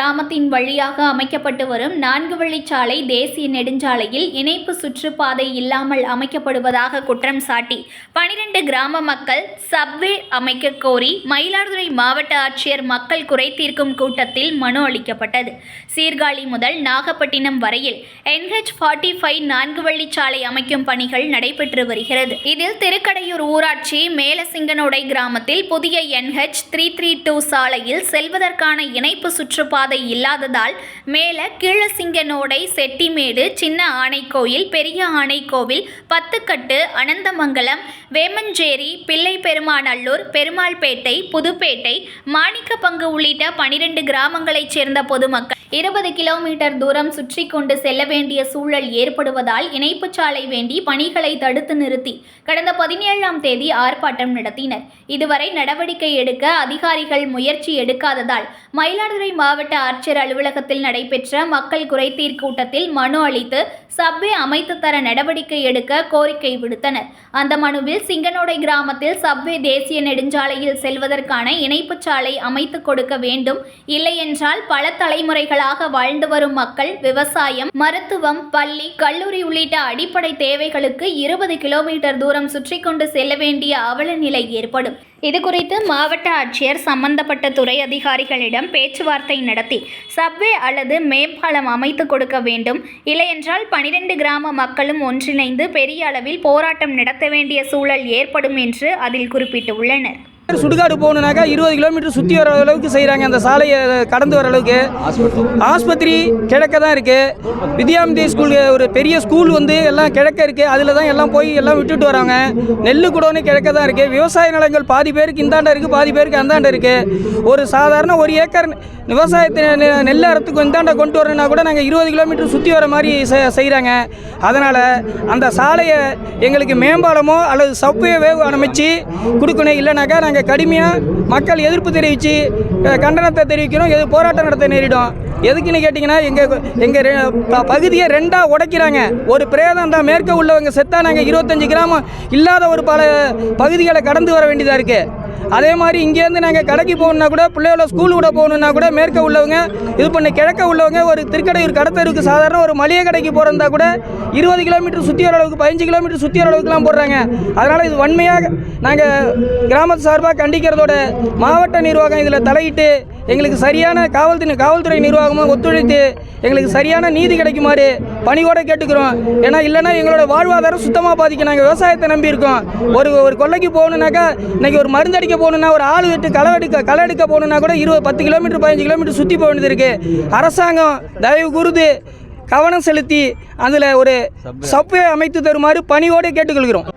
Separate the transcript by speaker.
Speaker 1: கிராமத்தின் வழியாக அமைக்கப்பட்டு வரும் 4 வழிச்சாலை தேசிய நெடுஞ்சாலையில் இணைப்பு சுற்றுப்பாதை இல்லாமல் அமைக்கப்படுவதாக குற்றம் சாட்டி 12 கிராம மக்கள் சப்வே அமைக்க கோரி மயிலாடுதுறை மாவட்ட ஆட்சியர் மக்கள் குறை தீர்க்கும் கூட்டத்தில் மனு அளிக்கப்பட்டது. சீர்காழி முதல் நாகப்பட்டினம் வரையில் NH45 4 வழிச்சாலை அமைக்கும் பணிகள் நடைபெற்று வருகிறது. இதில் திருக்கடையூர் ஊராட்சி மேலசிங்கனோடை கிராமத்தில் புதிய NH332 சாலையில் செல்வதற்கான இணைப்பு சுற்றுப்பாதை இல்லாததால் மேல கீழசிங்கனோடை, செட்டிமேடு, சின்ன ஆனைக்கோயில், பெரிய ஆனைக்கோவில், பத்துக்கட்டு, அனந்தமங்கலம், வேமஞ்சேரி, பிள்ளை பெருமாநல்லூர், பெருமாள்பேட்டை, புதுப்பேட்டை, மாணிக்கப்பங்கு உள்ளிட்ட 12 கிராமங்களைச் சேர்ந்த பொதுமக்கள் 20 கிலோமீட்டர் தூரம் சுற்றி கொண்டு செல்ல வேண்டிய சூழல் ஏற்படுவதால் இணைப்புச் சாலை வேண்டி பணிகளை தடுத்து நிறுத்தி கடந்த 17ஆம் தேதி ஆர்ப்பாட்டம் நடத்தினர். இதுவரை நடவடிக்கை எடுக்க அதிகாரிகள் முயற்சி எடுக்காததால் மயிலாடுதுறை மாவட்ட ஆட்சியர் அலுவலகத்தில் நடைபெற்ற மக்கள் குறைதீர் கூட்டத்தில் மனு அளித்து சப்வே அமைத்து தர நடவடிக்கை எடுக்க கோரிக்கை விடுத்தனர். அந்த மனுவில் சிங்கனோடை கிராமத்தில் சப்வே தேசிய நெடுஞ்சாலையில் செல்வதற்கான இணைப்புச் சாலை அமைத்து கொடுக்க வேண்டும், இல்லையென்றால் பல தலைமுறைகளாக வாழ்ந்து வரும் மக்கள் விவசாயம், மருத்துவம், பள்ளி, கல்லூரி உள்ளிட்ட அடிப்படை தேவைகளுக்கு 20 கிலோமீட்டர் தூரம் சுற்றி கொண்டு செல்ல வேண்டிய அவல நிலை ஏற்படும். இதுகுறித்து மாவட்ட ஆட்சியர் சம்பந்தப்பட்ட துறை அதிகாரிகளிடம் பேச்சுவார்த்தை நடத்தி சப்வே அல்லது மேம்பாலம் அமைத்து கொடுக்க வேண்டும், இல்லையென்றால் 12 கிராம மக்களும் ஒன்றிணைந்து பெரிய அளவில் போராட்டம் நடத்த வேண்டிய சூழல் ஏற்படும் என்று அதில் குறிப்பிட்டுள்ளனர்.
Speaker 2: சுடுகாடு போகணுன்னாக்கா 20 கிலோமீட்டர் சுற்றி வர அளவுக்கு செய்கிறாங்க. அந்த சாலையை கடந்து வர அளவுக்கு ஆஸ்பத்திரி கிழக்க தான் இருக்குது. வித்யாமதி ஸ்கூல் ஒரு பெரிய ஸ்கூல் எல்லாம் கிழக்க இருக்குது. அதில் தான் எல்லாம் போய் எல்லாம் விட்டுட்டு வராங்க. நெல் குடோன்னு கிழக்க தான் இருக்குது. விவசாய நிலங்கள் பாதி பேருக்கு இந்தாண்ட இருக்குது, பாதி பேருக்கு அந்தாண்ட இருக்குது. ஒரு சாதாரண 1 ஏக்கர் விவசாயத்தை நெல் அறத்துக்கு இந்தாண்ட கொண்டு வரணுன்னா கூட நாங்கள் 20 கிலோமீட்டர் சுற்றி வர மாதிரி செய்கிறாங்க. அதனால் அந்த சாலையை எங்களுக்கு மேம்பாலமோ அல்லது சப்வே அமைச்சு கொடுக்கணும். இல்லைனாக்கா நாங்கள் கடுமையாக மக்கள் எதிர்ப்பு தெரிவித்து கண்டனத்தை தெரிவிக்கிறோம். போராட்டம் நடத்த நேரிடும். எதுக்குன்னு கேட்டிங்கன்னா எங்கள் பகுதியை 2ஆக உடைக்கிறாங்க. ஒரு பிரேதம் தான் மேற்க உள்ளவங்க செத்தா நாங்கள் 25 கிராமம் இல்லாத ஒரு பல பகுதிகளை கடந்து வர வேண்டியதாக இருக்குது. அதே மாதிரி இங்கேருந்து நாங்கள் கடைக்கு போகணுன்னா கூட, பிள்ளைகள ஸ்கூல் கூட போகணுன்னா கூட மேற்க உள்ளவங்க இது பண்ணி கிழக்க உள்ளவங்க ஒரு திருக்கடையூர் கடத்தருக்கு சாதாரண ஒரு மளிகை கடைக்கு போகிறதா கூட 20 கிலோமீட்டர் சுற்றி வர அளவுக்கு, 15 கிலோமீட்டர் சுற்றி வர அளவுக்குலாம் போடுறாங்க. அதனால் இது வன்மையாக நாங்கள் கிராமத்து சார்பாக கண்டிக்கிறதோட மாவட்ட நிர்வாகம் இதில் தலையிட்டு எங்களுக்கு சரியான காவல்துறை நிர்வாகமாக ஒத்துழைத்து எங்களுக்கு சரியான நீதி கிடைக்குமாறு பணியோடு கேட்டுக்கிறோம். ஏன்னா இல்லைன்னா எங்களோட வாழ்வாதாரம் சுத்தமாக பாதிக்கும். நாங்கள் விவசாயத்தை நம்பி இருக்கோம். ஒரு கொல்லைக்கு போகணுன்னாக்கா இன்றைக்கி ஒரு மருந்தடிக்க போகணுன்னா, ஒரு ஆள் விட்டு களை எடுக்க போகணுன்னா கூட 10 கிலோமீட்டர் 15 கிலோமீட்டர் சுற்றி போக வேண்டியது இருக்குது. அரசாங்கம் தயவு கூர்ந்து கவனம் செலுத்தி அதில் ஒரு சப்வே அமைத்து தருமாறு பணியோடு கேட்டுக்கொள்கிறோம்.